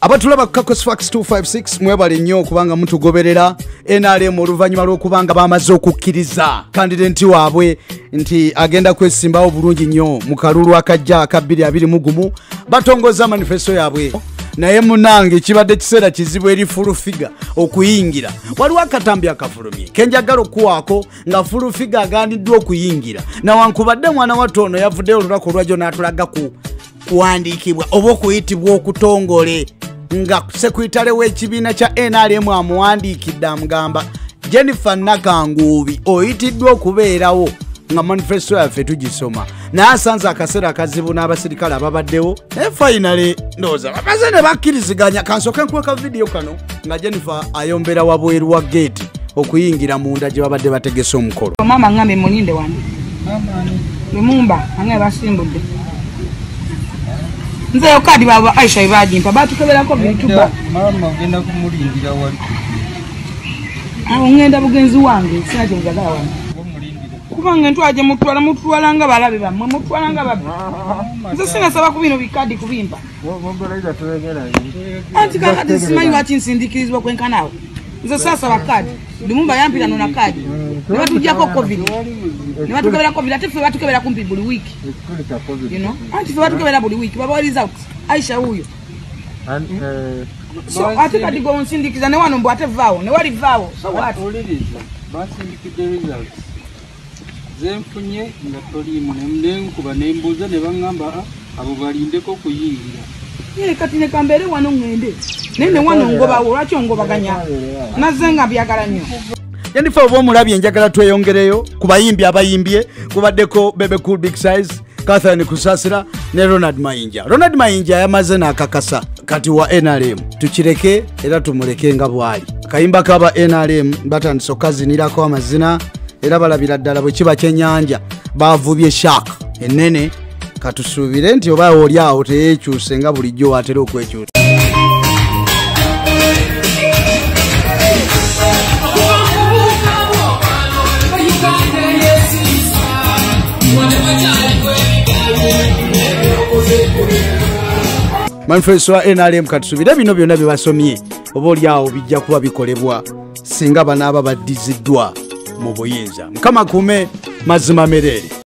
Abatulaba Kakos Fax 256 mwebale nnyo kubanga mutugoberera NRM oluvanyuma lw'okubanga bamaze okukkiriza kandidenti waabwe nti agenda kwesimbawo bulungi nnyo mu kalulu akajja aka 2021 batongoza manifesto yaabwe. Naye munange kibadde kiseera kizibu eri full figure okuyingira. Waliwo akatambi akafulumye kenjagala okuwaako nga full figure agandiddwa okuyingira. Nawankubadde mwana watono yavuddeyo olulako lwajjo n'atulaga kuwandiikibwa oba okuyitibwa okutongole nga sekretary w'ekibiina kya NRM amuwandiikidde amugamba Jennifer Nakanguubi oyitiddwa okubeerawo nga manifesto yaffe tugisoma naye asanze akaseera akazibu n'abasirikale ababaddewo finally ndowooza bamaze ne bakkiriziganya kansooke nkuweka vidiyo kano nga Jennifer ayombera wabweru wa gate okuyingira munda gye babadde bategese omukolo. Mama ngambe muninde wange Lumumba angaye basimbudde nze okadi baba Aisha ibajimpa batukeberako bituba mama ogenda kumulindira wali ngenda bugenzi wange sinaje mugagala wange kubanga ntwaje mutwala nga balabe bamwe mutwala nga babe nze sinasaba ku bino bikadi kubimpa anti kakati simanyi lwaki nsindikirizibwa kwenkanawe nze sasa bakadi Lumumba yampira nona kadi ne batujjako covid ne batukebera covid ate ffe batukebera kumpi buli wiki you know anti ffe batukebera buli wiki baba result Aisha huyo so ate kati go nsindikiza ne wano mbo ate vaawo ne wali vaawo so what basindikidde results zenfunye nga toliimu nenkuba nembuuza ne baŋŋamba abo balindeko kuyingira ye kati ne kambeere wano ŋŋende nene wano ngobawo lwaki ongobaganya nazze nga byagala nnyo. Jennifer oba omulabye njagala tweyongereyo ku bayimbi abayimbye kubaddeko Bebe Cool Big Size, Catherine Kusasira ne Ronald Mayinja. Ronald Mayinja yamaze n'akakasa kati wa NRM tukireke era tumuleke nga bwali. Kayimba kaba NRM batandise okazinirako amazina era balabira ddala bwe kiba kyennyanja bavubye shark ennene katusuubire nti oba oli awo teyeekyuse nga bulijjo watera okwekyusa. Manifesto wa NRM katusubira bino byonna bye basomye oba oli awo bijja kuba bikolebwa singa banaaba baddiziddwa mu buyinza. Mukama kume mazima merere.